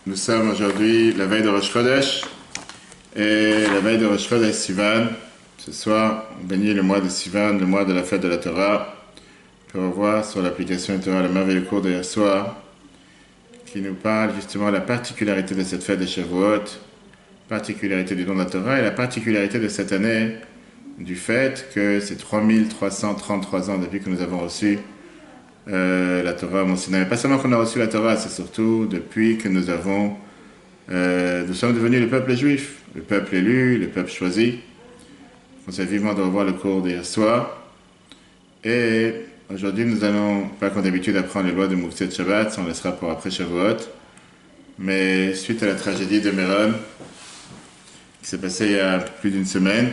Nous sommes aujourd'hui la veille de Rosh Chodesh et la veille de Rosh Chodesh Sivan. Ce soir, on bénit le mois de Sivan, le mois de la fête de la Torah. On peut revoir sur l'application Torah le merveilleux cours de hier soir qui nous parle justement de la particularité de cette fête de Shavuot, particularité du don de la Torah et la particularité de cette année du fait que c'est 3333 ans depuis que nous avons reçu la Torah au Sinaï. Pas seulement qu'on a reçu la Torah, c'est surtout depuis que nous sommes devenus le peuple juif, le peuple élu, le peuple choisi. On s'est vivement de revoir le cours d'hier soir. Et aujourd'hui, nous allons, pas comme d'habitude, apprendre les lois de Mouktzet Shabbat, ça on laissera pour après Shavuot. Mais suite à la tragédie de Méron, qui s'est passée il y a plus d'une semaine,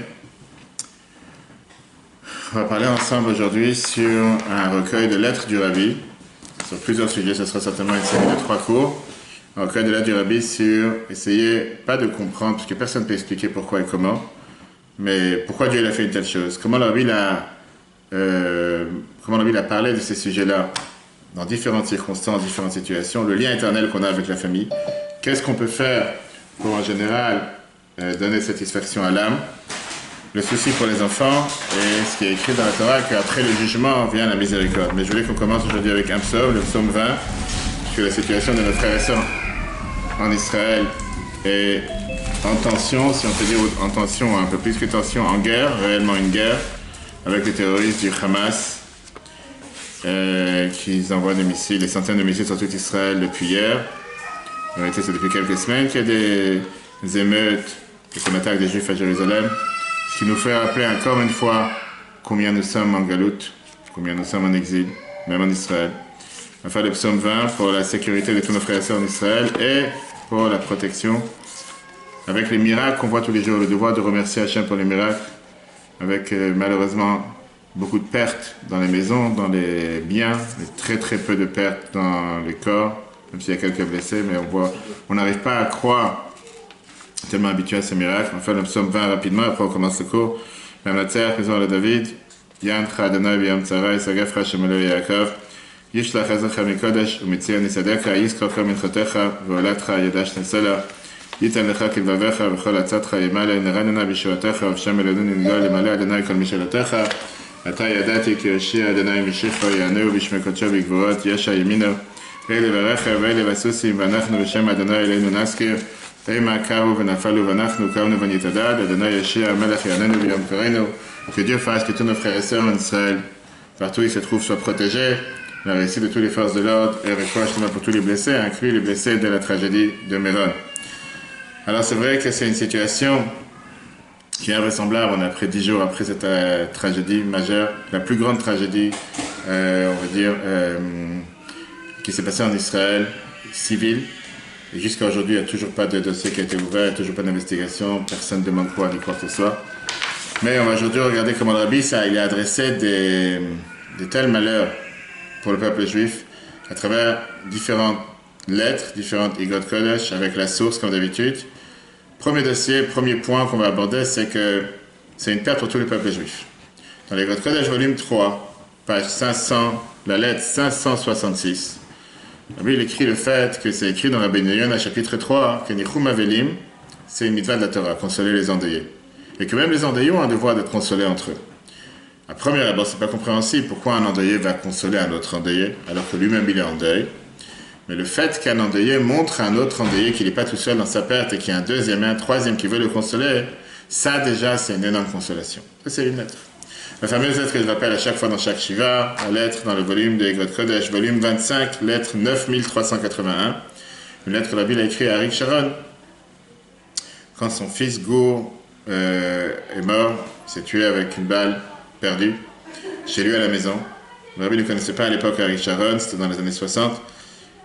on va parler ensemble aujourd'hui sur un recueil de lettres du Rabbi, sur plusieurs sujets, ce sera certainement une série de 3 cours. Un recueil de lettres du Rabbi sur essayer, pas de comprendre, parce que personne ne peut expliquer pourquoi et comment, mais pourquoi Dieu a fait une telle chose. Comment le Rabbi a parlé de ces sujets-là dans différentes circonstances, différentes situations, le lien éternel qu'on a avec la famille. Qu'est-ce qu'on peut faire pour en général donner satisfaction à l'âme, le souci pour les enfants et ce qui est écrit dans la Torah, qu'après le jugement vient la miséricorde. Mais je voulais qu'on commence aujourd'hui avec un psaume, le psaume 20, sur la situation de nos frères et sœurs en Israël est en tension, si on peut dire en tension, un peu plus que tension, en guerre, réellement une guerre, avec les terroristes du Hamas qui envoient des missiles, des centaines de missiles sur tout Israël depuis hier. En réalité, c'est depuis quelques semaines qu'il y a des émeutes et qu'on attaque des Juifs à Jérusalem. Ce qui nous fait rappeler encore une fois combien nous sommes en galoute, combien nous sommes en exil, même en Israël. On va faire le psaume 20 pour la sécurité de tous nos frères et sœurs en Israël et pour la protection. Avec les miracles qu'on voit tous les jours, le devoir de remercier Hachem pour les miracles, avec malheureusement beaucoup de pertes dans les maisons, dans les biens, et très très peu de pertes dans les corps, même s'il y a quelques blessés, mais on n'arrive pas à croire, tellement habitué à ces miracles. On va faire le psaume 20 rapidement, après on commence le cours. L'Amnatzer, Présent le David, Yan Chadonai B'Yam Tzarai, Sagaf Hashem Eloi Yaakov, Yishlach Ezecha Mikodesh, Umitzion Yisadecha, Yiskrofcha Minchotecha, V'olatcha Yadash Nesela, Yitan Lecha Kilvavecha, V'chol Atzatcha Yimale, Neranena B'Shuatecha, V'Shem Elonu Ningol, Yimale Adonai Kol Mishelotecha, Ata Yadati Ki Yoshia Adonai Mishicho Yaneu, V'Shmekodsho B'Gvorot, Yesha Yimino, Ve'ele V'Recha, Ve'ele V'Susim, V'Anachnu V'Shem Adonai Eleinu Naskir, que Dieu fasse que tous nos frères et sœurs en Israël, partout où ils se trouvent, soient protégés, la réussite de toutes les forces de l'ordre et réconciliation pour tous les blessés, inclus les blessés de la tragédie de Méron. Alors c'est vrai que c'est une situation qui est invraisemblable. On a après 10 jours après cette tragédie majeure, la plus grande tragédie, on va dire, qui s'est passée en Israël, civile. Et jusqu'à aujourd'hui, il n'y a toujours pas de dossier qui a été ouvert, il n'y a toujours pas d'investigation, personne ne demande quoi ni quoi que ce soit. Mais on va aujourd'hui regarder comment le Rabbi il a adressé de tels malheurs pour le peuple juif à travers différentes lettres, différentes Igot Kodesh, avec la source comme d'habitude. Premier dossier, premier point qu'on va aborder, c'est que c'est une perte pour tout le peuple juif. Dans les Igot Kodesh, volume 3, page 500, la lettre 566, Rabbi il écrit le fait que c'est écrit dans Rabbi Yoyon à chapitre 3 que Nichum Avelim, c'est une mitzvah de la Torah, consoler les endeuillés. Et que même les endeuillés ont un devoir de consoler entre eux. À première abord, c'est pas compréhensible pourquoi un endeuillé va consoler un autre endeuillé alors que lui-même il est en deuil. Mais le fait qu'un endeuillé montre à un autre endeuillé qu'il n'est pas tout seul dans sa perte et qu'il y a un deuxième et un troisième qui veut le consoler, ça déjà c'est une énorme consolation. Ça c'est une lettre. La fameuse lettre que je rappelle à chaque fois dans chaque Shiva, la lettre dans le volume de Igot Kodesh, volume 25, lettre 9381, une lettre que la Bible a écrite à Arik Sharon, quand son fils Gour est mort, il s'est tué avec une balle perdue chez lui à la maison. Le Rabbi ne connaissait pas à l'époque Arik Sharon, c'était dans les années 60.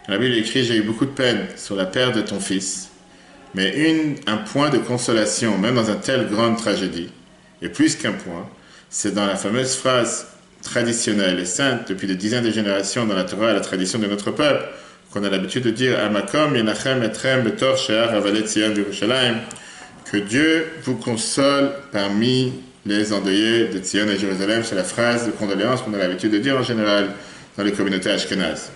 La Bible a écrit « J'ai eu beaucoup de peine sur la perte de ton fils, mais un point de consolation, même dans une telle grande tragédie, et plus qu'un point, c'est dans la fameuse phrase traditionnelle et sainte depuis des dizaines de générations dans la Torah et la tradition de notre peuple, qu'on a l'habitude de dire Amakom Yenachem Etrem Betor She'ar Avalet Tzion Yerushalayim, que Dieu vous console parmi les endeuillés de Tzion et Jérusalem. C'est la phrase de condoléance qu'on a l'habitude de dire en général dans les communautés ashkénazes.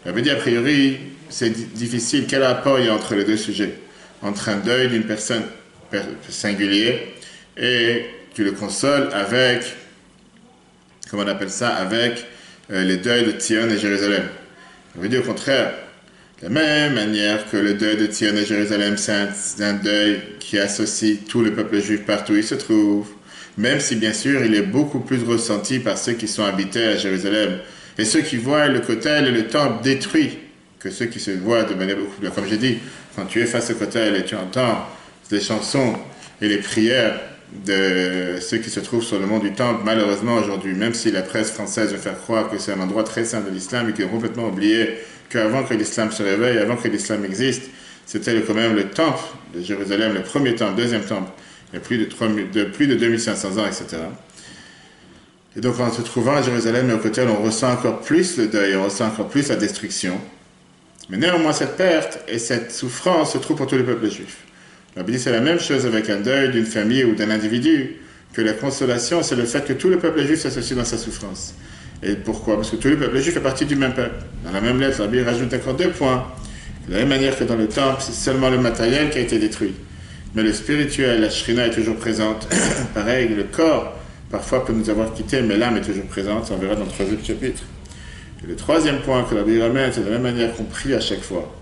Ça veut dire a priori c'est difficile. Quel rapport il y a entre les deux sujets? Entre un deuil d'une personne singulière et tu le consoles avec, comment on appelle ça, avec les deuils de Sion et Jérusalem. On veut dire au contraire, de la même manière que le deuil de Sion et Jérusalem, c'est un deuil qui associe tout le peuple juif partout où il se trouve, même si bien sûr il est beaucoup plus ressenti par ceux qui sont habités à Jérusalem et ceux qui voient le Kotel et le temple détruits que ceux qui se voient de manière beaucoup plus... Comme j'ai dit, quand tu es face au Kotel et tu entends les chansons et les prières de ceux qui se trouvent sur le mont du Temple, malheureusement aujourd'hui, même si la presse française veut faire croire que c'est un endroit très saint de l'islam et qu'ils ont complètement oublié qu'avant que l'islam se réveille, avant que l'islam existe, c'était quand même le temple de Jérusalem, le premier temple, deuxième temple, il y a plus de 2500 ans, etc. Et donc en se trouvant à Jérusalem et au Kotel, on ressent encore plus le deuil, on ressent encore plus la destruction. Mais néanmoins, cette perte et cette souffrance se trouvent pour tout le peuple juif. La Bible dit c'est la même chose avec un deuil d'une famille ou d'un individu, que la consolation, c'est le fait que tout le peuple juif s'associe dans sa souffrance. Et pourquoi? Parce que tout le peuple juif fait partie du même peuple. Dans la même lettre, la Bible rajoute encore 2 points. De la même manière que dans le temple, c'est seulement le matériel qui a été détruit. Mais le spirituel, la shrina est toujours présente. Pareil, le corps, parfois peut nous avoir quittés, mais l'âme est toujours présente. On verra dans le 3e chapitre. Et le 3e point que la Bible ramène, c'est de la même manière qu'on prie à chaque fois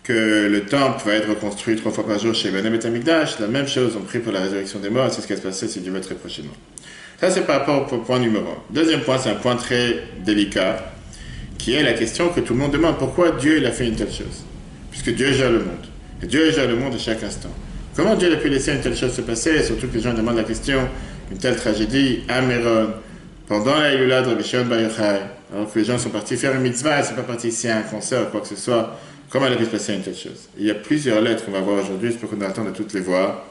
que le temple va être reconstruit 3 fois par jour chez Benem et Amikdash. La même chose, on prie pour la résurrection des morts, c'est ce qui va se passer si Dieu veut très prochainement. Ça, c'est par rapport au point numéro 1. 2e point, c'est un point très délicat, qui est la question que tout le monde demande. Pourquoi Dieu il a fait une telle chose? Puisque Dieu gère le monde. Et Dieu gère le monde à chaque instant. Comment Dieu a pu laisser une telle chose se passer? Surtout que les gens demandent la question, une telle tragédie, à Méron, pendant la Iloula de Rabbi Shimon Bar Yochai, alors que les gens sont partis faire une mitzvah, ils ne sont pas partis ici à un concert ou quoi que ce soit. Comment il a pu se passer une telle chose? Il y a plusieurs lettres qu'on va voir aujourd'hui, j'espère qu'on a le temps de toutes les voir.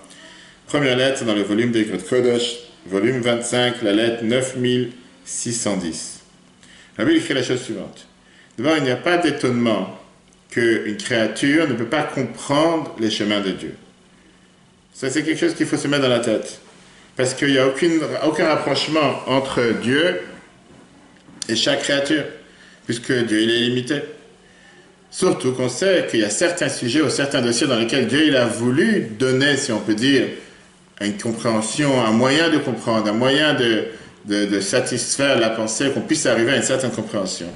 Première lettre, c'est dans le volume d'Igrot Kodesh, volume 25, la lettre 9610. La Bible écrit la chose suivante. D'abord, il n'y a pas d'étonnement qu'une créature ne peut pas comprendre les chemins de Dieu. Ça, c'est quelque chose qu'il faut se mettre dans la tête. Parce qu'il n'y a aucun rapprochement entre Dieu et chaque créature, puisque Dieu, il est limité. Surtout qu'on sait qu'il y a certains sujets ou certains dossiers dans lesquels Dieu il a voulu donner, si on peut dire, une compréhension, un moyen de comprendre, un moyen de satisfaire la pensée, qu'on puisse arriver à une certaine compréhension.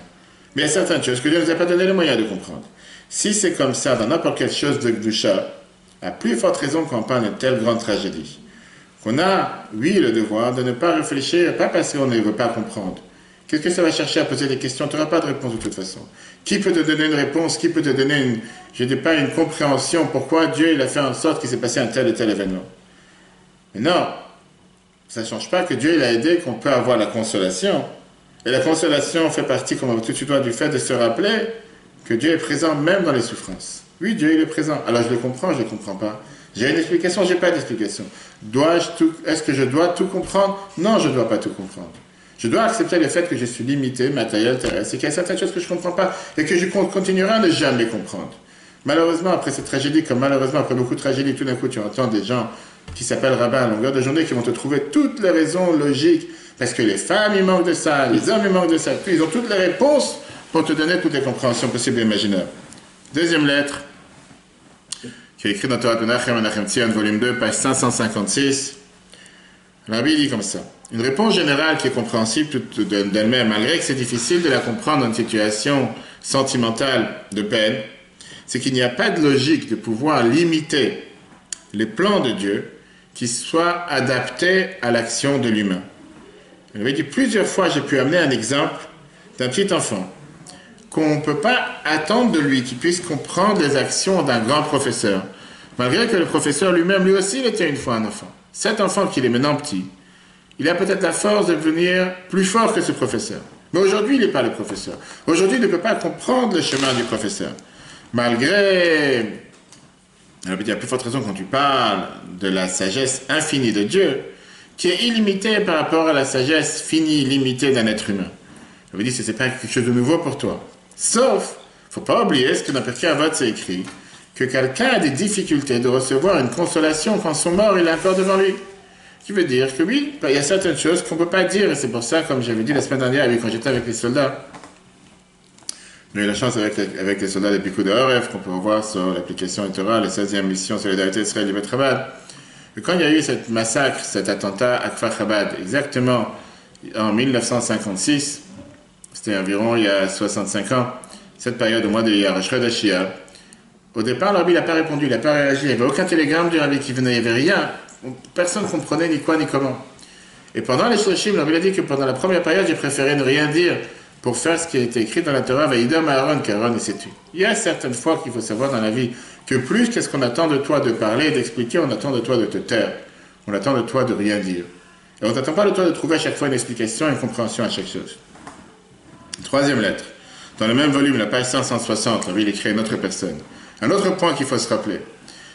Mais il y a certaines choses que Dieu ne nous a pas donné le moyen de comprendre. Si c'est comme ça dans n'importe quelle chose de Gdusha, à plus forte raison qu'on parle d'une telle grande tragédie, qu'on a, oui, le devoir de ne pas réfléchir, pas parce qu'on ne veut pas comprendre. Qu'est-ce que ça va chercher à poser des questions? Tu n'auras pas de réponse de toute façon. Qui peut te donner une réponse? Qui peut te donner je ne dis pas une compréhension pourquoi Dieu il a fait en sorte qu'il s'est passé un tel et tel événement? Mais non, ça ne change pas que Dieu il a aidé qu'on peut avoir la consolation. Et la consolation fait partie, comme on va tout de suite voir, du fait de se rappeler que Dieu est présent même dans les souffrances. Oui, Dieu il est présent. Alors je le comprends, je ne le comprends pas. J'ai une explication, je n'ai pas d'explication. Est-ce que je dois tout comprendre? Non, je ne dois pas tout comprendre. Je dois accepter le fait que je suis limité, matériel, terrestre, et qu'il y a certaines choses que je ne comprends pas, et que je continuerai à ne jamais comprendre. Malheureusement, après cette tragédie, comme malheureusement après beaucoup de tragédies, tout d'un coup tu entends des gens qui s'appellent rabbins à longueur de journée, qui vont te trouver toutes les raisons logiques, parce que les femmes, ils manquent de ça, les hommes, ils manquent de ça, puis ils ont toutes les réponses pour te donner toutes les compréhensions possibles et imaginables. 2e lettre, qui est écrite dans Torah Menachem Tzion, volume 2, page 556. La Bible dit comme ça. Une réponse générale qui est compréhensible toute d'elle-même, malgré que c'est difficile de la comprendre dans une situation sentimentale de peine, c'est qu'il n'y a pas de logique de pouvoir limiter les plans de Dieu qui soient adaptés à l'action de l'humain. Je l'avais dit plusieurs fois, j'ai pu amener un exemple d'un petit enfant qu'on ne peut pas attendre de lui qu'il puisse comprendre les actions d'un grand professeur, malgré que le professeur lui-même, lui aussi, il était une fois un enfant. Cet enfant qui est maintenant petit, il a peut-être la force de devenir plus fort que ce professeur. Mais aujourd'hui, il n'est pas le professeur. Aujourd'hui, il ne peut pas comprendre le chemin du professeur. Malgré... Alors, il y a plus forte raison quand tu parles de la sagesse infinie de Dieu, qui est illimitée par rapport à la sagesse finie, limitée d'un être humain. Je vous dis, ce n'est pas quelque chose de nouveau pour toi. Sauf, il ne faut pas oublier ce que dans Pirkei Avot c'est écrit, que quelqu'un a des difficultés de recevoir une consolation quand son mort, il est encore devant lui. Qui veut dire que oui, il y a certaines choses qu'on ne peut pas dire, et c'est pour ça, comme j'avais dit la semaine dernière, quand j'étais avec les soldats, On a eu la chance avec les soldats des Picou de Horef, qu'on peut voir sur l'application Torah, la 16e mission Solidarité Israël du Chabad. Et quand il y a eu cette massacre, cet attentat à Kfar Chabad, exactement en 1956, c'était environ il y a 65 ans, cette période au mois de Iyar, Shred Hashia, au départ, le rabbi n'a pas répondu, il n'a pas réagi, il n'y avait aucun télégramme du rabbi qui venait, il n'y avait rien, personne ne comprenait ni quoi ni comment. Et pendant les Shloshim, le rabbi a dit que pendant la première période, j'ai préféré ne rien dire pour faire ce qui a été écrit dans la Torah, Vaïdom Aaron, qu'Aaron s'est tué. Il y a certaines fois qu'il faut savoir dans la vie que plus qu'est-ce qu'on attend de toi de parler, d'expliquer, on attend de toi de te taire. On attend de toi de rien dire. Et on n'attend pas de toi de trouver à chaque fois une explication et une compréhension à chaque chose. Troisième lettre. Dans le même volume, la page 560, le rabbi écrit une autre personne. Un autre point qu'il faut se rappeler,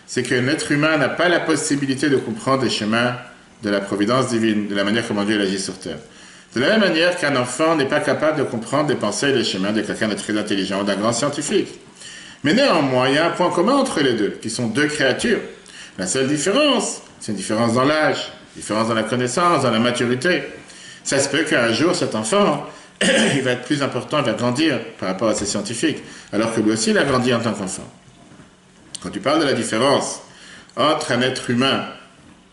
c'est qu'un être humain n'a pas la possibilité de comprendre les chemins de la providence divine, de la manière comment Dieu agit sur terre. De la même manière qu'un enfant n'est pas capable de comprendre les pensées et les chemins de quelqu'un de très intelligent ou d'un grand scientifique. Mais néanmoins, il y a un point commun entre les deux, qui sont deux créatures. La seule différence, c'est une différence dans l'âge, une différence dans la connaissance, dans la maturité. Ça se peut qu'un jour, cet enfant, il va être plus important, il va grandir par rapport à ces scientifiques, alors que lui aussi, il a grandi en tant qu'enfant. Quand tu parles de la différence entre un être humain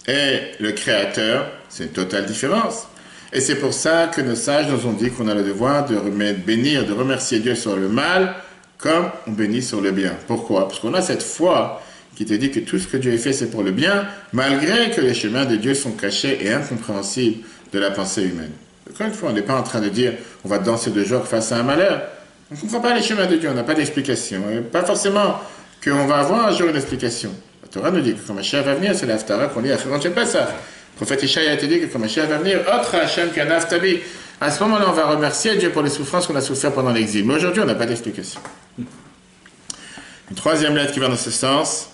et le Créateur, c'est une totale différence. Et c'est pour ça que nos sages nous ont dit qu'on a le devoir de bénir, de remercier Dieu sur le mal, comme on bénit sur le bien. Pourquoi? Parce qu'on a cette foi qui te dit que tout ce que Dieu a fait, c'est pour le bien, malgré que les chemins de Dieu sont cachés et incompréhensibles de la pensée humaine. Encore une fois, on n'est pas en train de dire on va danser de joie face à un malheur. On ne comprend pas les chemins de Dieu, on n'a pas d'explication. Et pas forcément qu'on va avoir un jour une explication. La Torah nous dit que quand Mashiach va venir, c'est l'Haftara qu'on lit à Chirot Shepesach. Le prophète Ishaïa a été dit que quand Mashiach va venir, autre Hachem qu'un Haftabi. À ce moment-là, on va remercier Dieu pour les souffrances qu'on a souffert pendant l'exil. Mais aujourd'hui, on n'a pas d'explication. Une troisième lettre qui va dans ce sens,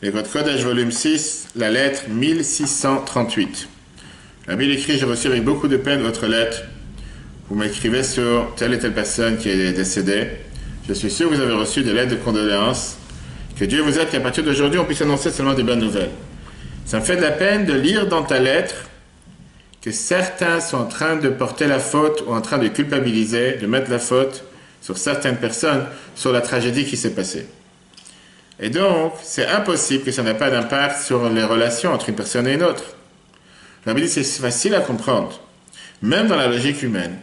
les Votre Kodesh, volume 6, la lettre 1638. La Bible écrit, j'ai reçu avec beaucoup de peine votre lettre. Vous m'écrivez sur telle et telle personne qui est décédée. Je suis sûr que vous avez reçu des lettres de condoléances. Que Dieu vous aide qu'à partir d'aujourd'hui, on puisse annoncer seulement des bonnes nouvelles. Ça me fait de la peine de lire dans ta lettre que certains sont en train de porter la faute ou en train de culpabiliser, de mettre la faute sur certaines personnes sur la tragédie qui s'est passée. Et donc, c'est impossible que ça n'ait pas d'impact sur les relations entre une personne et une autre. La Bible dit que c'est facile à comprendre, même dans la logique humaine,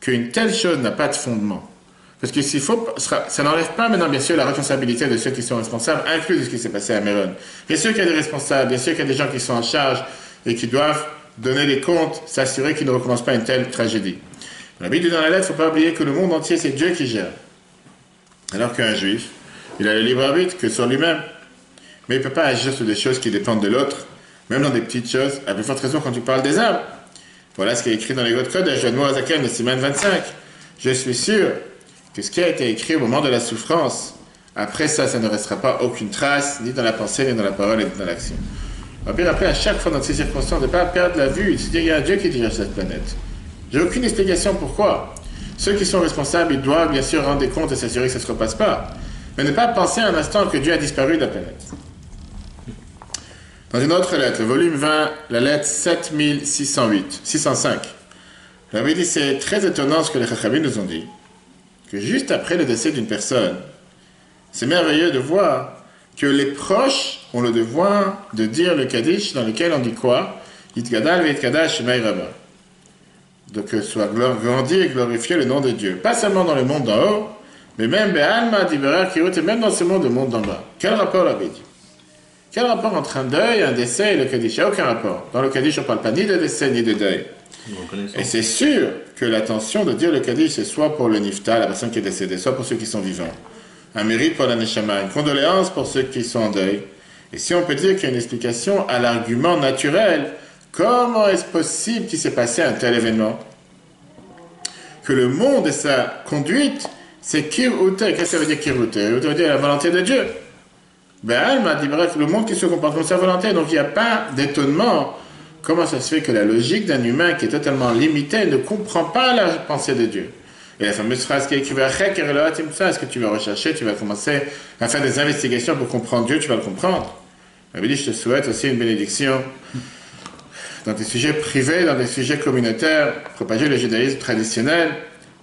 qu'une telle chose n'a pas de fondement. Parce que s'il faut, ça n'enlève pas maintenant, bien sûr, la responsabilité de ceux qui sont responsables, inclus de ce qui s'est passé à Méron. Bien sûr qu'il y a des responsables, bien sûr qu'il y a des gens qui sont en charge et qui doivent donner des comptes, s'assurer qu'ils ne recommencent pas une telle tragédie. La Bible dit dans la lettre, il ne faut pas oublier que le monde entier, c'est Dieu qui gère. Alors qu'un juif, il a le libre arbitre que sur lui-même. Mais il ne peut pas agir sur des choses qui dépendent de l'autre, même dans des petites choses, à plus forte raison quand tu parles des âmes. Voilà ce qui est écrit dans les Votre Kodesh, Admo Azaken, de Siman 25. Je suis sûr que ce qui a été écrit au moment de la souffrance, après ça, ça ne restera pas aucune trace, ni dans la pensée, ni dans la parole, ni dans l'action. On va bien rappeler à chaque fois dans ces circonstances de ne pas perdre la vue, de se dire qu'il y a un Dieu qui dirige cette planète. J'ai aucune explication pourquoi. Ceux qui sont responsables, ils doivent bien sûr rendre des comptes et s'assurer que ça ne se repasse pas. Mais ne pas penser un instant que Dieu a disparu de la planète. Dans une autre lettre, le volume 20, la lettre 605. La Bible dit, c'est très étonnant ce que les Chachamim nous ont dit, que juste après le décès d'une personne, c'est merveilleux de voir que les proches ont le devoir de dire le Kaddish dans lequel on dit quoi? Yitgadal ve'yitkadash Shemay Rabbah. Donc que soit grandi et glorifié le nom de Dieu. Pas seulement dans le monde d'en haut, mais même Be'alma Diberar Kirut, et même dans ce monde, le monde d'en bas. Quel rapport la Bible? Quel rapport entre un deuil, un décès et le Kaddish? Il n'y a aucun rapport. Dans le Kaddish, on ne parle pas ni de décès ni de deuil. Et c'est sûr que l'intention de dire le Kaddish, c'est soit pour le Nifta, la personne qui est décédée, soit pour ceux qui sont vivants. Un mérite pour la Neshama, une condoléance pour ceux qui sont en deuil. Et si on peut dire qu'il y a une explication à l'argument naturel, comment est-ce possible qu'il s'est passé un tel événement? Que le monde et sa conduite, c'est Kirute. Qu'est-ce que ça veut dire Kirute? Ça veut dire la volonté de Dieu. Ben, m'a dit, bref, le monde qui se comporte comme sa volonté, donc il n'y a pas d'étonnement. Comment ça se fait que la logique d'un humain qui est totalement limité ne comprend pas la pensée de Dieu? Et la fameuse phrase qui est écrite, est-ce que tu vas rechercher, tu vas commencer à faire des investigations pour comprendre Dieu, tu vas le comprendre. Elle me dit, je te souhaite aussi une bénédiction dans des sujets privés, dans des sujets communautaires, propager le judaïsme traditionnel,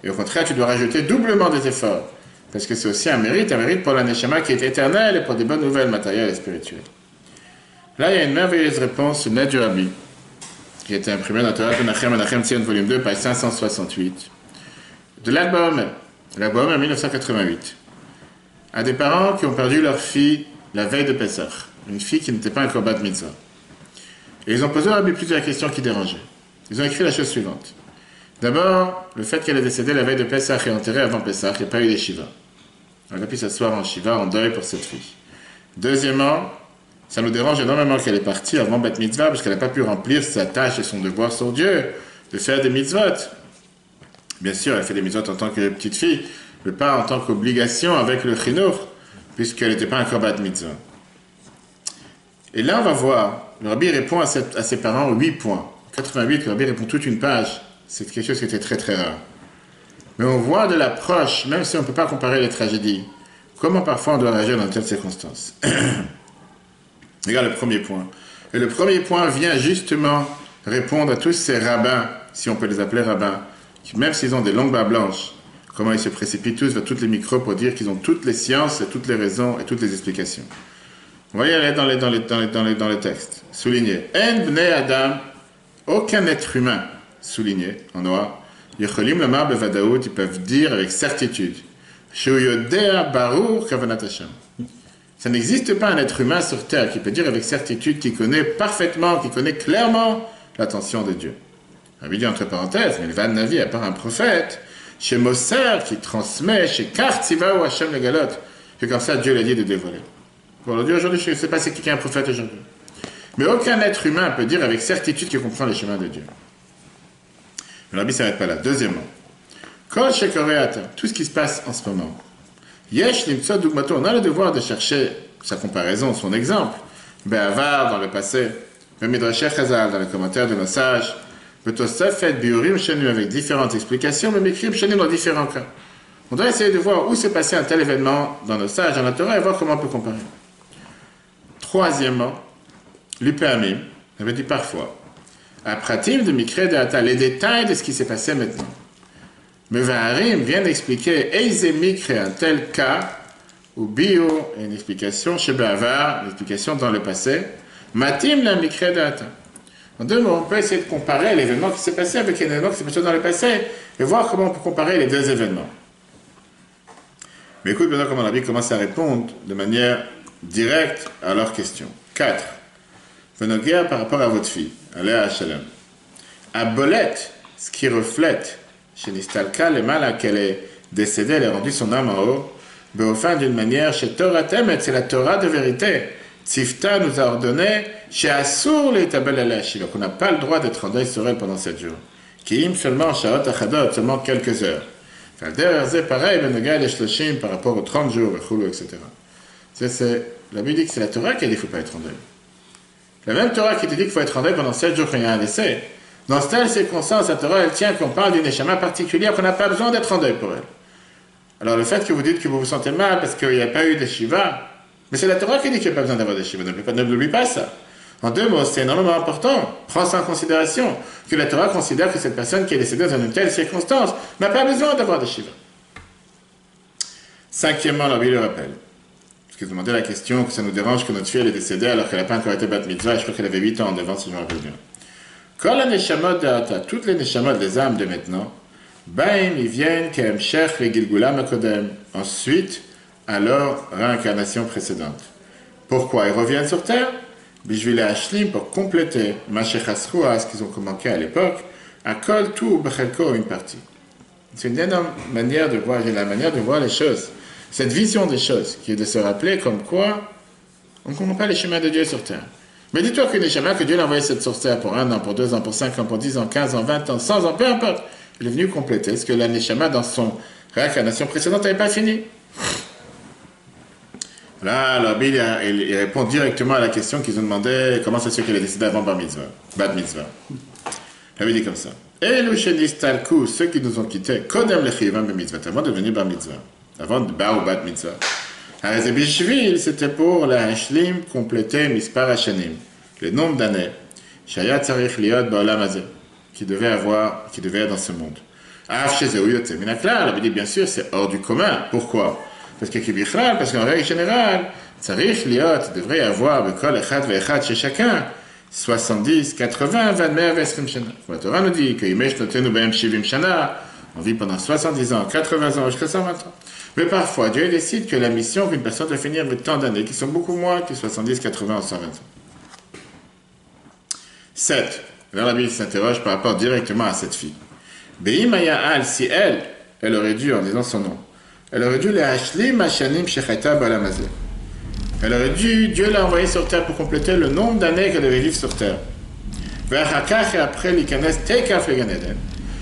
Et au contraire, tu dois rajouter doublement des efforts. Parce que c'est aussi un mérite pour la Neshama qui est éternelle et pour des bonnes nouvelles matérielles et spirituelles. Là, il y a une merveilleuse réponse, une lettre du Rabbi, qui a été imprimée dans Torah Menachem Tzion, volume 2, page 568, de Lag BaOmer, Lag BaOmer 1988, à des parents qui ont perdu leur fille la veille de Pessah, une fille qui n'était pas un Korban Mitzvah. Et ils ont posé au Rabbi plusieurs questions qui dérangeaient. Ils ont écrit la chose suivante. D'abord, le fait qu'elle est décédée la veille de Pessah et enterrée avant Pessah, il n'y a pas eu des Shiva. Elle a pu s'asseoir en Shiva, en deuil pour cette fille. Deuxièmement, ça nous dérange énormément qu'elle est partie avant Bat Mitzvah, parce qu'elle n'a pas pu remplir sa tâche et son devoir sur Dieu, de faire des mitzvot. Bien sûr, elle fait des mitzvot en tant que petite fille, mais pas en tant qu'obligation avec le chinour, puisqu'elle n'était pas encore Bat Mitzvah. Et là, on va voir, le Rabbi répond à ses parents 8 points. 88, le Rabbi répond toute une page. C'est quelque chose qui était très très rare. Mais on voit de l'approche, même si on ne peut pas comparer les tragédies, comment parfois on doit réagir dans de telles circonstances. Regarde le premier point. Et le premier point vient justement répondre à tous ces rabbins, si on peut les appeler rabbins, qui même s'ils ont des longues barbes blanches, comment ils se précipitent tous vers toutes les micros pour dire qu'ils ont toutes les sciences, et toutes les raisons et toutes les explications. On va y aller dans les textes. Souligné. En bnei Adam, aucun être humain, souligné en noir, Yecholim lamar bevadaout, ils peuvent dire avec certitude, Shu yodea barur kavanat Hashem. Ça n'existe pas un être humain sur terre qui peut dire avec certitude, qui connaît parfaitement, qui connaît clairement l'intention de Dieu. Rabbi dit entre parenthèses, mais le Van Navi, à part un prophète, chez Moser, qui transmet, chez Kartziva ou Hashem le Galot, que comme ça Dieu l'a dit de dévoiler. Pour Dieu aujourd'hui, je ne sais pas si quelqu'un est un prophète aujourd'hui. Mais aucun être humain peut dire avec certitude qu'il comprend les chemins de Dieu. Le Rabbi ne s'arrête pas là. Deuxièmement, Kol Shekoreata, tout ce qui se passe en ce moment. Yesh Limtso Dugmato, on a le devoir de chercher sa comparaison, son exemple. Be'avar, dans le passé. Midrashech Chazal, dans les commentaires de nos sages. Betosafet Biurim Shenu, avec différentes explications, mais Mikrim Shenu dans différents cas. On doit essayer de voir où s'est passé un tel événement dans nos sages, dans la Torah, et voir comment on peut comparer. Troisièmement, l'Upéamim, avait dit parfois, à Pratim de Mikre de Hata, les détails de ce qui s'est passé maintenant. Mais Vaharim vient d'expliquer Eize Mikre, un tel cas, ou Bio, une explication chez Bavar, une explication dans le passé, Matim la Mikre de Hata. En deux mots, on peut essayer de comparer l'événement qui s'est passé avec l'événement qui s'est passé dans le passé, et voir comment on peut comparer les deux événements. Mais écoute maintenant comment Rabbi commence à répondre de manière directe à leurs questions. 4. Venogia par rapport à votre fille, Aléa Shalom. À Bolette, ce qui reflète chez Nistalka, le mal à qu'elle est décédée, elle a rendu son âme en haut, mais au fin d'une manière, chez Torah Temet, c'est la Torah de vérité. Tzifta nous a ordonné, chez Assur les Tabel Alashi, donc on n'a pas le droit d'être en deuil sur elle pendant 7 jours. Kiim seulement, Shaot Achadot, seulement quelques heures. Enfin, derrière c'est pareil, Venogia les Shloshim par rapport aux 30 jours, etc. La Bible dit que c'est la Torah qui a dit qu'il ne faut pas être en deuil. La même Torah qui te dit qu'il faut être en deuil pendant 7 jours quand il y a un décès. Dans cette circonstance, la Torah, elle tient qu'on parle d'une neshama particulière, qu'on n'a pas besoin d'être en deuil pour elle. Alors le fait que vous dites que vous vous sentez mal parce qu'il n'y a pas eu de shiva, mais c'est la Torah qui dit qu'il n'y a pas besoin d'avoir de shiva, n'oublie pas ça. En deux mots, c'est énormément important. Prends ça en considération, que la Torah considère que cette personne qui est décédée dans une telle circonstance n'a pas besoin d'avoir de shiva. Cinquièmement, la Bible le rappelle. Parce que vous demandez la question que ça nous dérange que notre fille elle est décédée alors qu'elle n'a pas encore été bat mitzvah, et je crois qu'elle avait 8 ans en devant, si je me rappelle bien. Quand la neshamot de Hata, toutes les neshamot des âmes de maintenant, ben ils viennent qu'Em Shech le Gilgulam Akodem, ensuite à leur réincarnation précédente. Pourquoi ils reviennent sur terre? Bishvile Ashlim, pour compléter Mashechasrua, ce qu'ils ont manqué à l'époque, à Kol tout Bechelko, une partie. C'est une énorme manière de voir, la manière de voir les choses. Cette vision des choses, qui est de se rappeler comme quoi on ne comprend pas les chemins de Dieu sur terre. Mais dis-toi qu'une neshama, que Dieu l'a envoyé cette sur terre pour 1 an, pour 2 ans, pour 5 ans, pour 10 ans, 15 ans, 20 ans, 100 ans, peu importe. Il est venu compléter ce que la neshama, dans son réincarnation précédente, n'avait pas fini. Là, alors Bill, il répond directement à la question qu'ils ont demandé, comment c'est sûr qu'il est décédé avant Bar Mitzvah, Bat Mitzvah. Il avait dit comme ça. Et le Shenistalku, ceux qui nous ont quittés, Kodem Lechivam Mitzvah, avant de devenir Bar Mitzvah. Avant de Bar ou Bat Mitzvah. Arizebishvil, c'était pour la Hashlim compléter Mispar Hashanim, le nombre d'années, Shayat Sarich Liot Ba'olam Hazeh, qui devait être dans ce monde. Af chez Zéouyot, c'est Minaklar. Il dit bien sûr, c'est hors du commun. Pourquoi? Parce qu'en règle générale, Tsarich Liot devrait y avoir Bekol Echad Ve'echad chez chacun 70, 80, 20, 20 Shana. La Torah nous dit que Yimesh Notenu Be'em Shivim Shana, on vit pendant 70 ans, 80 ans, jusqu'à 120 ans. Mais parfois, Dieu décide que la mission qu'une personne doit finir avec tant d'années, qui sont beaucoup moins que 70, 80 ou 120 ans. 7. Alors la Bible s'interroge par rapport directement à cette fille. Be'imaya al, si elle aurait dû, en disant son nom, elle aurait dû les hashlim hashanim shechata balamazé. Elle aurait dû, Dieu l'a envoyée sur terre pour compléter le nombre d'années qu'elle devait vivre sur terre. Ve'achakach et après l'ikanes tekaf le Gan Eden.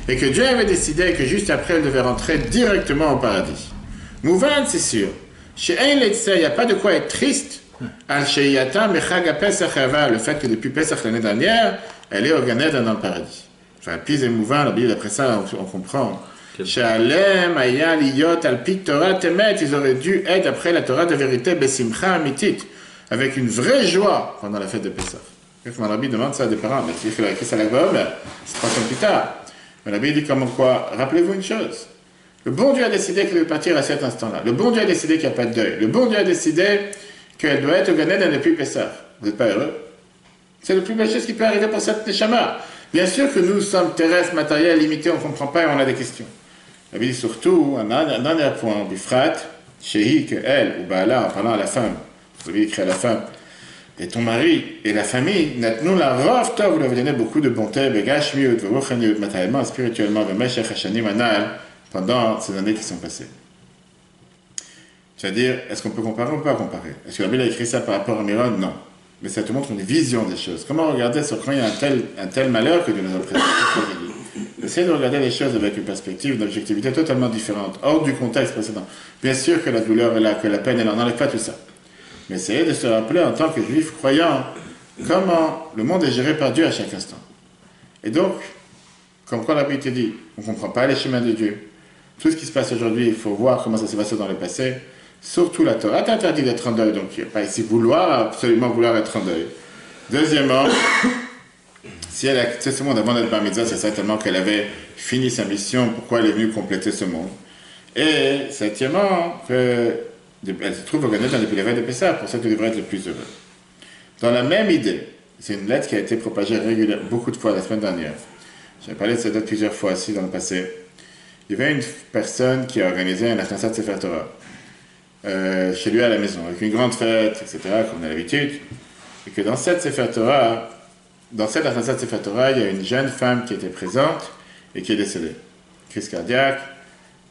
Et que Dieu avait décidé que juste après elle devait rentrer directement au paradis. Mouvan, c'est sûr. Chez un letze, il n'y a pas de quoi être triste. Al sheiyata mechaga pesach ava, le fait que depuis Pesach l'année dernière, elle est au Gan Eden dans le paradis. Enfin, puis émouvant, la Bible, après ça, on comprend. Shalem, Aya, Liyot, Alpit, Torah, Temet, ils auraient dû être après la Torah de vérité, Besimcha, Amitit, avec une vraie joie pendant la fête de Pessah. Quand Rabbi demande ça à des parents, mais il a écrit ça à la Gob, c'est 3 ans plus tard. Mais Rabbi dit comment quoi? Rappelez-vous une chose. Le bon Dieu a décidé qu'elle devait partir à cet instant-là. Le bon Dieu a décidé qu'il n'y a pas de deuil. Le bon Dieu a décidé qu'elle doit être au Gan Eden depuis Pessah. Vous n'êtes pas heureux? C'est la plus belle chose qui peut arriver pour cette Neshama. Bien sûr que nous sommes terrestres, matériels, limités, on ne comprend pas et on a des questions. La Bible dit surtout, un dernier point, Bifrat, Shehi, que elle, ou Baala, en parlant à la femme, vous avez écrit à la femme, et ton mari et la famille, nous la rov tov, vous lui avez donné beaucoup de bonté, begash miut, veruchaniut, matériellement, spirituellement, vemeshech hashanim anal, pendant ces années qui sont passées. C'est-à-dire, est-ce qu'on peut comparer ou pas comparer? Est-ce que la Bible a écrit ça par rapport à Miron? Non. Mais ça te montre une vision des choses. Comment regarder sur quand il y a un tel malheur que Dieu nous a présenté? Essayez de regarder les choses avec une perspective, une objectivité totalement différente, hors du contexte précédent. Bien sûr que la douleur est là, que la peine est là, on n'enlève pas tout ça. Mais essayez de se rappeler en tant que juif croyant comment le monde est géré par Dieu à chaque instant. Et donc, comme quoi la Bible te dit, on ne comprend pas les chemins de Dieu. Tout ce qui se passe aujourd'hui, il faut voir comment ça s'est passé dans le passé. Surtout la Torah t'interdit d'être en deuil, donc il n'y a pas ici absolument vouloir être en deuil. Deuxièmement, si elle a quitté ce monde avant d'être bar mitzvah, c'est certainement qu'elle avait fini sa mission, pourquoi elle est venue compléter ce monde. Et septièmement, elle se trouve au Gan Eden depuis les veilles de Pessah, pour ça qu'elle devrait être le plus heureux. Dans la même idée, c'est une lettre qui a été propagée régulièrement, beaucoup de fois la semaine dernière. J'ai parlé de cette lettre plusieurs fois aussi dans le passé. Il y avait une personne qui a organisé un Achnasat Sefer Torah chez lui à la maison, avec une grande fête, etc., comme on a l'habitude. Et que dans cette Sefer Torah, dans cette Achnasat Sefer Torah, il y a une jeune femme qui était présente et qui est décédée. Crise cardiaque,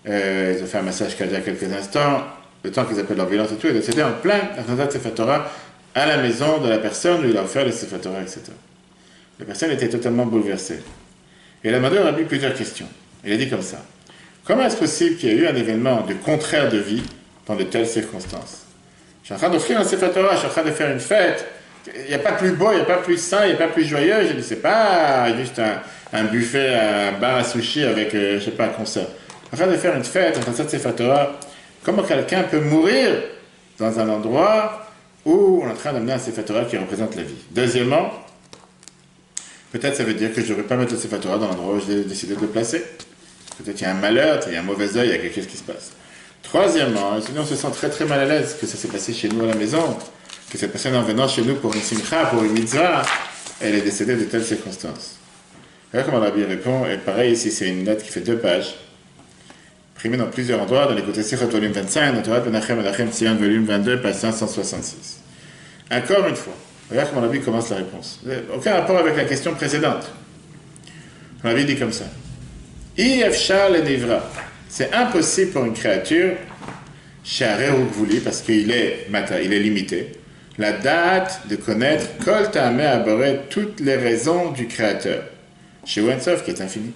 ils ont fait un massage cardiaque quelques instants, le temps qu'ils appellent l'ambulance et tout, elle est décédée en plein Achnasat Sefer Torah à la maison de la personne où il a offert le Sefer Torah, etc. La personne était totalement bouleversée. Et elle a demandé au Rabbi plusieurs questions. Il a dit comme ça. Comment est-ce possible qu'il y ait eu un événement de contraire de vie dans de telles circonstances? Je suis en train d'offrir un Sefer Torah, je suis en train de faire une fête. Il n'y a pas plus beau, il n'y a pas plus sain, il n'y a pas plus joyeux. Je dis, c'est pas juste un buffet, un bar à sushi avec, je sais pas, un concert. En train de faire une fête, en train de faire Sefer Torah. Comment quelqu'un peut mourir dans un endroit où on est en train d'amener un Sefer Torah qui représente la vie? Deuxièmement, peut-être ça veut dire que je ne devrais pas mettre le Sefer Torah dans l'endroit où j'ai décidé de le placer. Peut-être qu'il y a un malheur, il y a un mauvais œil, il y a quelque chose qui se passe. Troisièmement, on se sent très très mal à l'aise que ça s'est passé chez nous à la maison, que cette personne en venant chez nous pour une simcha, pour une mitzvah, elle est décédée de telles circonstances. Regarde comment la Bible répond, et pareil ici, c'est une lettre qui fait 2 pages, imprimée dans plusieurs endroits, dans les côtés Sichot volume 25, dans Torah Menachem Menachem Tzion volume 22, page 566. Encore une fois, regarde comment la Bible commence la réponse. Aucun rapport avec la question précédente. La Bible dit comme ça. Ifshar le nivra. C'est impossible pour une créature, parce qu'il est limité, la date de connaître Kol Ta'ameh Aboré, toutes les raisons du Créateur. Chez Wensof qui est infini.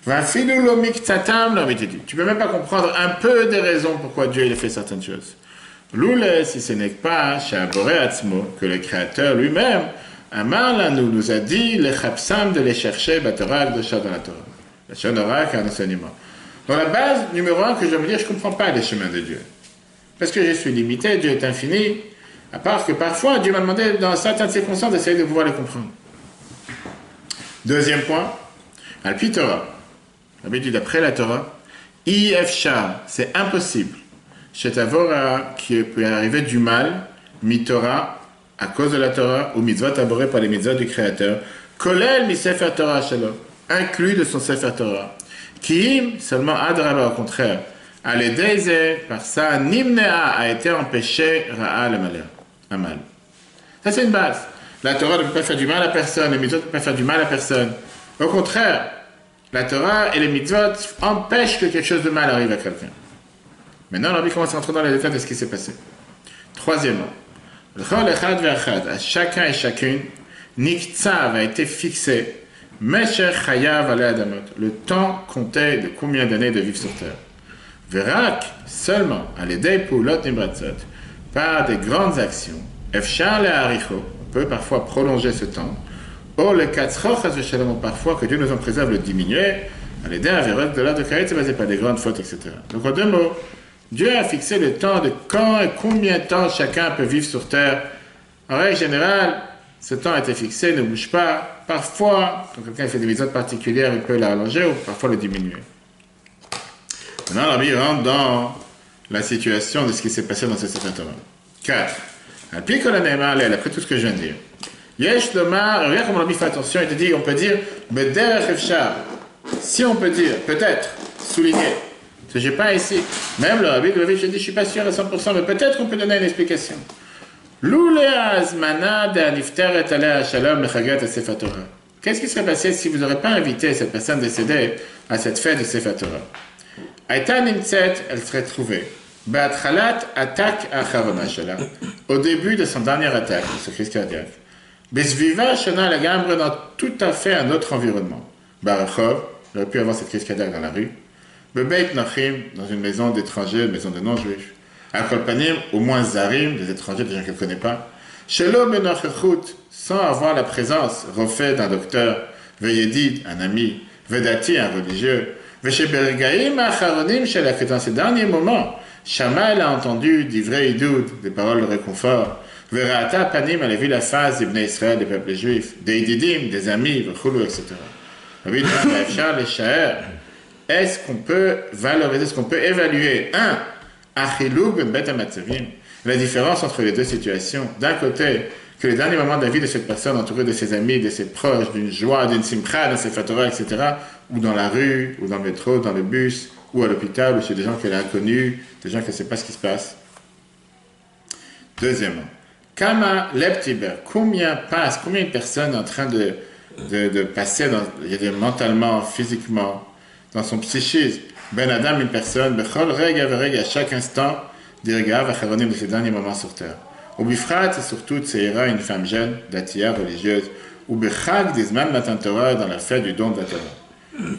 Tu ne peux même pas comprendre un peu des raisons pourquoi Dieu il a fait certaines choses. Loulé, si ce n'est pas chez Aboré Atzmo, que le Créateur lui-même, Amar là nous a dit les chapsam de les chercher, Batorah, de Shah dans la Torah. La Shonora, qui est un enseignement. Dans la base, numéro 1, que je veux dire, je ne comprends pas les chemins de Dieu. Parce que je suis limité, Dieu est infini, à part que parfois, Dieu m'a demandé, dans certaines circonstances, d'essayer de pouvoir les comprendre. Deuxième point, Alpi Torah. Rabbi dit d'après la Torah, Ifshar, c'est impossible. Chez Tavora, qui peut arriver du mal, mi-Torah, à cause de la Torah, ou mitzvot aboré par les mitzvot du Créateur, kolel mi sefer Torah shalom, inclus de son sefer Torah. Kiim, seulement adraba, au contraire. Aledeze, par ça, nimnea a été empêché ra'a le malheur, un mal. Ça, c'est une base. La Torah ne peut pas faire du mal à personne, les mitzvot ne peuvent pas faire du mal à personne. Au contraire, la Torah et les mitzvot empêchent que quelque chose de mal arrive à quelqu'un. Maintenant, on commence à entrer dans les détails de ce qui s'est passé. Troisièmement, à chacun et chacune, Niktsav a été fixé, Mesher Chayav ale Adamot, le temps comptait de combien d'années de vivre sur terre. Verak, seulement, à l'aider Poulot Nibratzot, par des grandes actions, Efshar le Haricho, on peut parfois prolonger ce temps, or le Katzroch Shalom, parfois que Dieu nous en préserve le diminuer, à l'aider à Verot de l'art de Karet, c'est basé par des grandes fautes, etc. Donc en deux mots, Dieu a fixé le temps de quand et combien de temps chacun peut vivre sur terre. En règle générale, ce temps a été fixé, ne bouge pas. Parfois, quand quelqu'un fait des méthodes particulières, il peut l'allonger ou parfois le diminuer. Maintenant, Rabbi rentre dans la situation de ce qui s'est passé dans ce Sefer Torah. 4. Après tout ce que je viens de dire. Yesh Lomar, regarde comment Rabbi fait attention, il te dit, on peut dire, Bederech Efshar. Si on peut dire, peut-être, souligner. Je n'ai pas ici. Même le Rabbi je dis, je ne suis pas sûr à 100%, mais peut-être qu'on peut donner une explication. Qu'est-ce qui serait passé si vous n'aurez pas invité cette personne décédée à cette fête de Sefer Torah? Elle serait trouvée. Au début de son dernière attaque, ce crise cardiaque. Dans tout à fait un autre environnement. Barachov, il aurait pu avoir cette crise cardiaque dans la rue. Bebeit Nachim, dans une maison d'étrangers, une maison de non-juifs. À Kolpanim, au moins Zarim, des étrangers, des gens qu'elle ne connaît pas. Shelo Benochechut, sans avoir la présence, refait d'un docteur, Veyedid, un ami, Vedati, un religieux. Veshebergaim Acharonim, dans ces derniers moments, Shama, elle a entendu d'Ivrei Idoud, des paroles de réconfort. Verata Panim, elle a vu la face des Bnei Israël, des peuples juifs, des Ididim, des amis, Vechulu, etc. Rabbi Shar, les Sha'er. Est-ce qu'on peut valoriser, est-ce qu'on peut évaluer, la différence entre les deux situations? D'un côté, que les derniers moments de la vie de cette personne, entourée de ses amis, de ses proches, d'une joie, d'une simcha, d'un sefer Torah, etc., ou dans la rue, ou dans le métro, dans le bus, ou à l'hôpital, ou chez des gens qu'elle a inconnus, des gens qui ne savent pas ce qui se passe. Deuxièmement, Kama Leptiber, combien une personne est en train de passer mentalement, physiquement, dans son psychisme, Ben Adam, une personne, Bechol Reg à chaque instant, d'Irgav Acharonim de ses derniers moments sur terre. Ou Bifrat, et surtout Tseira, une femme jeune, d'Atia, religieuse, ou Bechag, d'Izman Matan Torah, dans la fête du don de la Torah.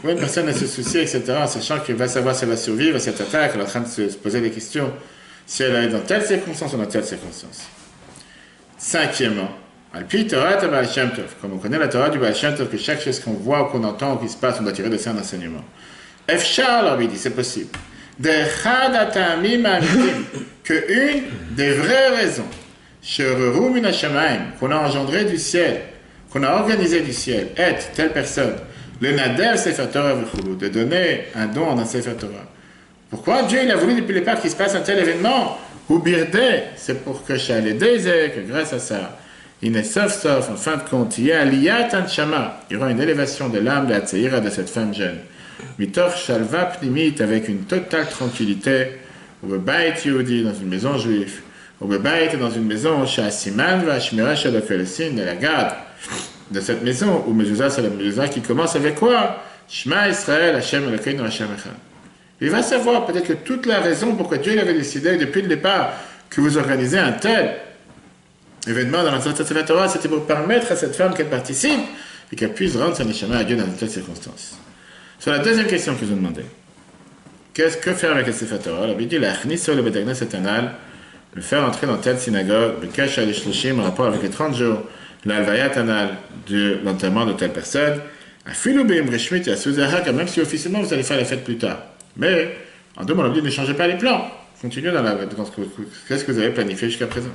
Pour une personne à se soucier, etc., en sachant qu'elle va savoir si elle va survivre à cette attaque, elle est en train de se poser des questions, si elle est dans telle circonstance ou dans telle circonstance. Cinquièmement, Alpi Torah Baal Shem Tov, comme on connaît la Torah du Baal Shem Tov, que chaque chose qu'on voit ou qu'on entend ou qui se passe, on doit tirer de ça un enseignement. Efshar, leur dit, c'est possible. Que une des vraies raisons, qu'on a engendré du ciel, qu'on a organisé du ciel, est telle personne, le Nadev Sefer Torah v'chulu, de donner un don dans Sefer Torah. Pourquoi Dieu il a voulu depuis le départ qu'il se passe un tel événement? Ou Birde, c'est pour que que grâce à ça, il est sauf, en fin de compte, il y a Aliyat Anshama, il y aura une élévation de l'âme de la Tseira de cette femme jeune. Mitor Shalva Pnimit, avec une totale tranquillité, ou Bebait Yehudi, dans une maison juive, ou Bebait dans une maison, chez Asiman va Shmira Shalokelsin, de la garde de cette maison, ou Mezuzah, c'est la Mezuzah qui commence avec quoi? Shema Israël, Hashem Elokeinu, Hashem Echad. Il va savoir peut-être que toute la raison pourquoi Dieu avait décidé depuis le départ que vous organisez un tel événement dans la Sefer Torah, c'était pour permettre à cette femme qu'elle participe et qu'elle puisse rendre son neshama à Dieu dans de telles circonstances. Sur la deuxième question que je vous demandais, que faire avec le Sefer Torah? Il dit, le faire entrer dans telle synagogue, le cache à l'ishloshim, en rapport avec les 30 jours, l'alvayat anal de l'enterrement de telle personne, même si officiellement vous allez faire la fête plus tard. Mais, en deux mots, on dit, ne changez pas les plans. Continuez dans qu'est-ce que vous avez planifié jusqu'à présent.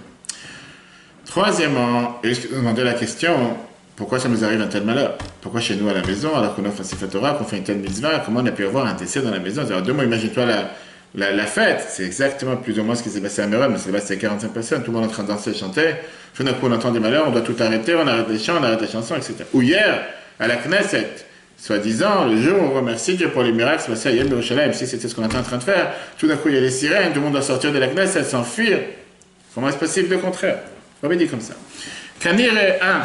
Troisièmement, et je vous demandais la question, pourquoi ça nous arrive un tel malheur? Pourquoi chez nous à la maison, alors qu'on offre un Sefer Torah, qu'on fait une telle mitzvah, comment on a pu avoir un décès dans la maison? Alors, deux mots, imagine-toi la fête. C'est exactement plus ou moins ce qui s'est passé à Meron, mais c'est passé à 45 personnes, tout le monde est en train de danser et chanter. Tout d'un coup, on entend des malheurs, on doit tout arrêter, on arrête les chants, on arrête les chansons, etc. Ou hier, à la Knesset, soi-disant, le jour où on remercie Dieu pour les miracles, c'est passé à Yom Yerushalayim, si c'était ce qu'on était en train de faire. Tout d'un coup, il y a les sirènes, tout le monde doit sortir de la Knesset, s'enfuir. Comment est-ce possible le contraire? On va dire comme ça. Kanir est un.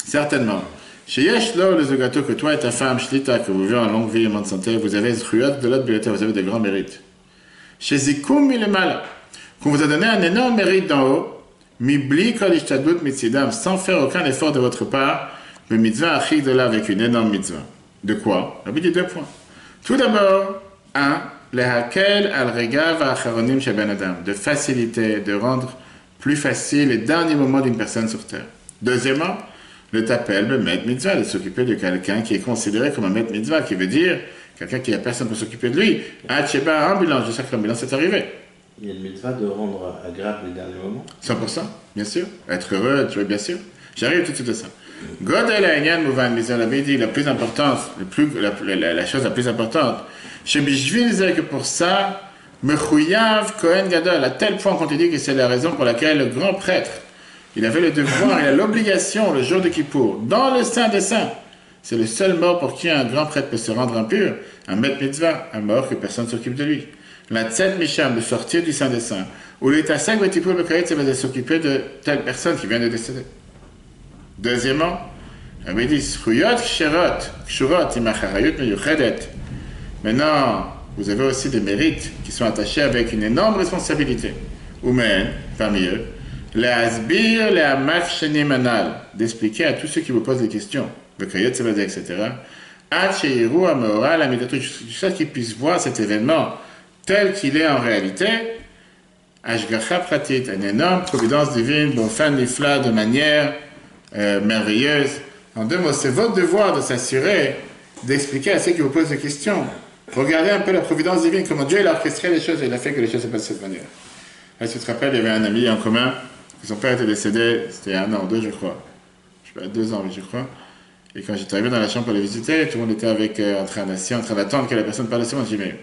Certainement. Chez Yeshlo, le Zogato, que toi et ta femme, Shlita, que vous vivez en longue vie et bonne santé, vous avez Zruyot de l'autre bibliothèque, vous avez de grands mérites. Chez Zikum, il est mal. Qu'on vous a donné un énorme mérite d'en haut, Mibli kol ishtadlut mitzidam, sans faire aucun effort de votre part, le mitzvah achik de là avec une énorme mitzvah. De quoi? On a dit 2 points. Tout d'abord, 1, lehakel al regav acharonim chez Ben Adam, de faciliter, de rendre plus facile les derniers moments d'une personne sur terre. Deuxièmement, le tapel, le maître mitzvah, de s'occuper de quelqu'un qui est considéré comme un maître mitzvah, qui veut dire quelqu'un qui a personne pour s'occuper de lui. Ah, Tcheba, ambulance, je sais que l'ambulance est arrivée. Il y a une mitzvah de rendre agréable les derniers moments. 100%, bien sûr. Être heureux, être joyeux, bien sûr. J'arrive tout de suite à ça. Godel Aïnian Mouvan, mais on avait dit la plus importante, la chose la plus importante. Chez Bishvil, c'est que pour ça, Mechouyav Kohen Gadol, à tel point qu'on te dit que c'est la raison pour laquelle le grand prêtre, il avait le devoir, il a l'obligation, le jour de Kippour, dans le Saint des Saints. C'est le seul mort pour qui un grand prêtre peut se rendre impur, un maître mitzvah, un mort que personne ne s'occupe de lui. La Tzed Misham, de sortir du Saint des Saints, où l'État 5 Betipur Bekayet, c'est de s'occuper de telle personne qui vient de décéder. Deuxièmement, on avait dit Sruyot Kshurot, Imacharayut Meyuchedet. Maintenant, vous avez aussi des mérites qui sont attachés avec une énorme responsabilité. Oumen, parmi eux, la Asbir, la Mafshenim Anal, d'expliquer à tous ceux qui vous posent des questions, Bekayot Sebadeh, etc. Acheiru Ameora, la Midatou, jusqu'à qu'ils puissent voir cet événement tel qu'il est en réalité. Ashgacha Pratit, une énorme providence divine, Bofen Nifla, de manière merveilleuse. En 2 mots, c'est votre devoir de s'assurer d'expliquer à ceux qui vous posent des questions. Regardez un peu la providence divine, comment Dieu il a orchestré les choses et il a fait que les choses se passent de cette manière. Là, tu te rappelles, il y avait un ami en commun, son père était décédé, c'était 1 an ou 2, je crois. Je sais pas, 2 ans, je crois. Et quand j'étais arrivé dans la chambre pour le visiter, tout le monde était avec, en train d'attendre que la personne parle de ce monde. Je dis, mais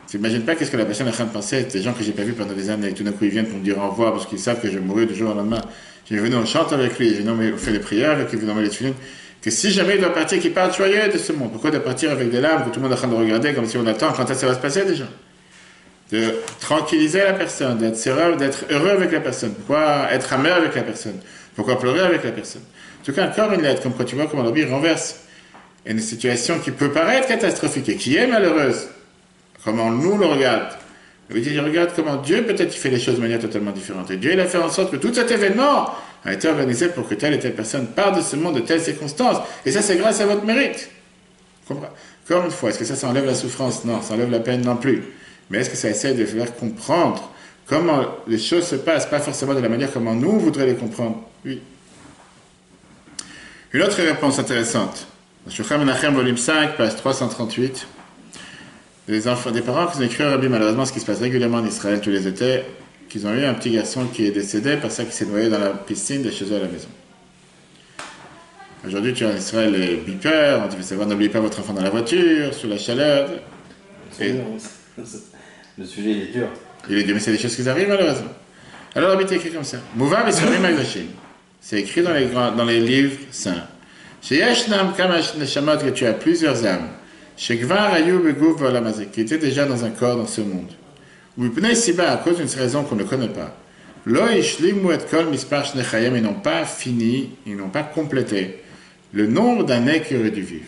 tu n'imagines pas qu'est-ce que la personne est en train de penser, des gens que j'ai pas vus pendant des années, et tout d'un coup ils viennent pour me dire au revoir parce qu'ils savent que je vais mourir du jour au lendemain. J'ai venu, on chante avec lui, on fait des prières avec lui, on les films, que si jamais il doit partir, qu'il parte joyeux de ce monde. Pourquoi de partir avec des larmes, que tout le monde est en train de regarder comme si on attend, quand ça va se passer déjà? De tranquilliser la personne, d'être heureux avec la personne. Pourquoi être amer avec la personne? Pourquoi pleurer avec la personne? En tout cas, encore une lettre, comme quand tu vois comment la Bible renverse une situation qui peut paraître catastrophique et qui est malheureuse. Comment nous le regarde. Il regarde comment Dieu, peut-être, il fait les choses de manière totalement différente. Et Dieu, il a fait en sorte que tout cet événement a été organisé pour que telle et telle personne parte de ce monde de telles circonstances. Et ça, c'est grâce à votre mérite. Encore une fois, est-ce que ça enlève la souffrance? Non. Ça enlève la peine? Non plus. Mais est-ce que ça essaie de faire comprendre comment les choses se passent, pas forcément de la manière comment nous voudrions les comprendre? Oui. Une autre réponse intéressante. Shulchan Menachem, volume 5, page 338. Des parents qui ont écrit à Rabbi, malheureusement, ce qui se passe régulièrement en Israël tous les étés, qu'ils ont eu un petit garçon qui est décédé parce qu'il s'est noyé dans la piscine de chez eux à la maison. Aujourd'hui, tu es en Israël les beepers, on te fait savoir, n'oubliez pas votre enfant dans la voiture, sous la chaleur. Et... Le sujet, il est dur. Il est dur, mais c'est des choses qui arrivent, malheureusement. Alors, Rabbi, c'est écrit comme ça. Mouva Besharim Agdashim. C'est écrit dans les livres saints. Chez Yashnam Kamash Neshamot, que tu as plusieurs âmes. Chez Gvar Ayub Begouf Valamazek, qui était déjà dans un corps dans ce monde. Ou Pnei Siba, à cause d'une raison qu'on ne connaît pas. Lo Ishlimu et Kol Mispar Shnechayim, ils n'ont pas fini, ils n'ont pas complété le nombre d'années qu'ils auraient dû vivre.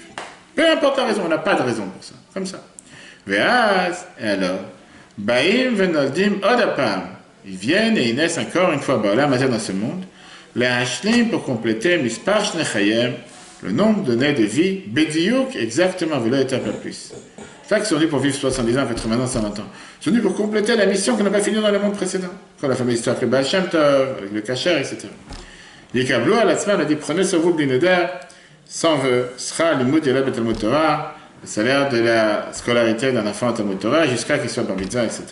Peu importe la raison, on n'a pas de raison pour ça. Comme ça. Ve'az, et alors, Baim Venoldim Odapam, ils viennent et ils naissent encore une fois Baolamazek dans ce monde. Les Hashlim pour compléter Mispar Shnechayim, le nombre d'années de vie, Bediouk, exactement, vous l'avez été un peu plus. C'est ça qu'ils sont venus pour vivre 70 ans, 80 ans, 120 ans. Ils sont venus pour compléter la mission qu'on n'a pas finie dans le monde précédent. Comme la fameuse histoire avec le Baal Shem Tov, avec le Kacher, etc. Yekablo, à la semaine, a dit, prenez sur vous Blineder, sans vœu, sera l'imoud yelab et Talmud Torah, le salaire de la scolarité d'un enfant en Talmud Torah, jusqu'à qu'il soit bar mitzvah, etc.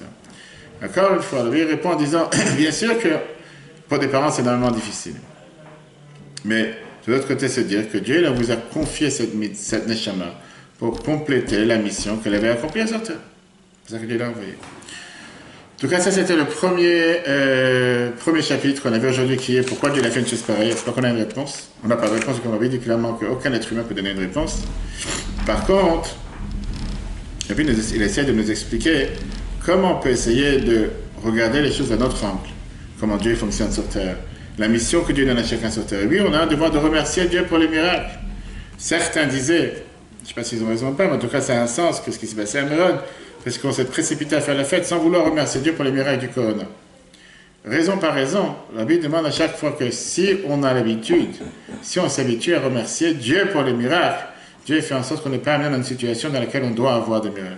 Encore une fois, lui répond en disant, bien sûr que pour des parents, c'est énormément difficile. Mais De l'autre côté, c'est dire que Dieu il vous a confié cette neshama pour compléter la mission qu'elle avait accomplie sur terre. C'est ça que Dieu l'a envoyé. En tout cas, ça c'était le premier chapitre qu'on avait aujourd'hui qui est pourquoi Dieu a fait une chose pareille. C'est pas qu'on a une réponse. On n'a pas de réponse, comme on avait dit clairement qu'aucun être humain peut donner une réponse. Par contre, et puis il essaie de nous expliquer comment on peut essayer de regarder les choses à notre angle. Comment Dieu fonctionne sur terre. La mission que Dieu donne à chacun sur terre. Et oui, on a un devoir de remercier Dieu pour les miracles. Certains disaient, je ne sais pas s'ils ont raison ou pas, mais en tout cas ça a un sens que ce qui s'est passé à Méron, parce qu'on s'est précipité à faire la fête sans vouloir remercier Dieu pour les miracles du Corona. Raison par raison, la Bible demande à chaque fois que si on a l'habitude, si on s'habitue à remercier Dieu pour les miracles, Dieu fait en sorte qu'on n'est pas amené dans une situation dans laquelle on doit avoir des miracles.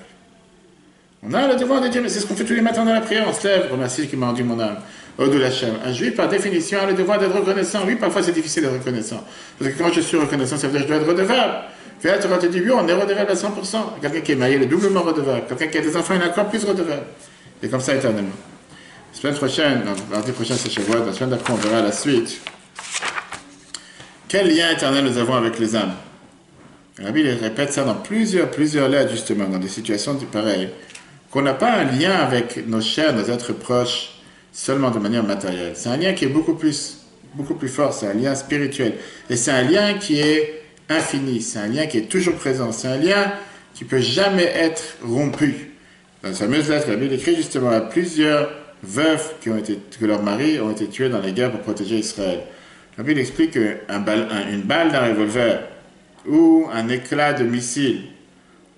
On a le devoir de dire, mais c'est ce qu'on fait tous les matins dans la prière, on se lève, remercie qui m'a rendu mon âme. Un juif, par définition, a le devoir d'être reconnaissant. Oui, parfois c'est difficile d'être reconnaissant. Parce que quand je suis reconnaissant, ça veut dire que je dois être redevable. Puis là, tu vas te dire, oui, on est redevable à 100%. Quelqu'un qui est marié, il est doublement redevable. Quelqu'un qui a des enfants, il est encore plus redevable. Et comme ça, éternellement. La semaine prochaine, l'année prochaine, c'est Shavuot. La semaine d'après, on verra la suite. Quel lien éternel nous avons avec les âmes? La Bible répète ça dans plusieurs lettres, justement, dans des situations pareilles. Qu'on n'a pas un lien avec nos chers, nos êtres proches, seulement de manière matérielle. C'est un lien qui est beaucoup plus fort, c'est un lien spirituel. Et c'est un lien qui est infini, c'est un lien qui est toujours présent, c'est un lien qui ne peut jamais être rompu. Dans cette fameuse lettre, la Bible écrit justement à plusieurs veufs que leurs maris ont été tués dans les guerres pour protéger Israël. La Bible explique qu'une balle d'un revolver ou un éclat de missile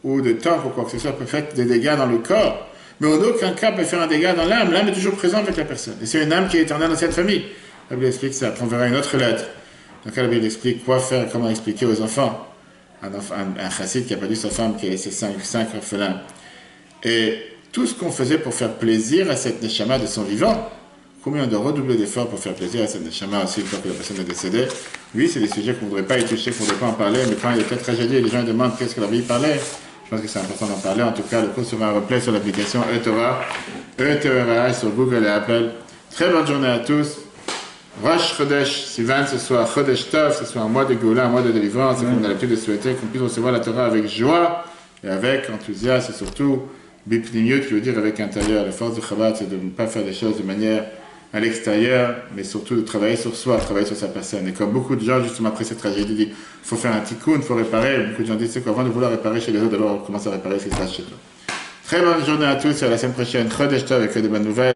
ou de tank ou quoi que ce soit peut faire des dégâts dans le corps. Mais en aucun cas peut faire un dégât dans l'âme. L'âme est toujours présente avec la personne. Et c'est une âme qui est éternelle dans cette famille. La Bible explique ça. On verra une autre lettre dans laquelle la Bible explique quoi faire, comment expliquer aux enfants. Un chassid qui a perdu sa femme, qui a laissé cinq orphelins. Et tout ce qu'on faisait pour faire plaisir à cette neshama de son vivant, combien on doit redoubler d'efforts pour faire plaisir à cette neshama aussi une fois que la personne est décédée. Oui, c'est des sujets qu'on ne voudrait pas y toucher, qu'on ne voudrait pas en parler, mais quand il y a peut-être tragédie et les gens demandent qu'est-ce que la Bible parlait, je pense que c'est important d'en parler. En tout cas, le cours sera un replay sur l'application eTorah sur Google et Apple. Très bonne journée à tous. Rosh Chodesh Sivan, ce soit Chodesh Tov, ce soit un mois de Géoula, un mois de délivrance, et qu'on a l'habitude de souhaiter qu'on puisse recevoir la Torah avec joie et avec enthousiasme, et surtout Bipnimiut, qui veut dire avec intérieur. La force du Chabad, c'est de ne pas faire des choses de manière à l'extérieur, mais surtout de travailler sur soi, travailler sur sa personne. Et comme beaucoup de gens, justement après cette tragédie, disent il faut faire un tikkun, il faut réparer. Beaucoup de gens disent c'est qu'avant de vouloir réparer chez les autres, d'abord on commence à réparer ce qui se passe chez toi. Très bonne journée à tous et à la semaine prochaine. Chodesh Tov avec de bonnes nouvelles.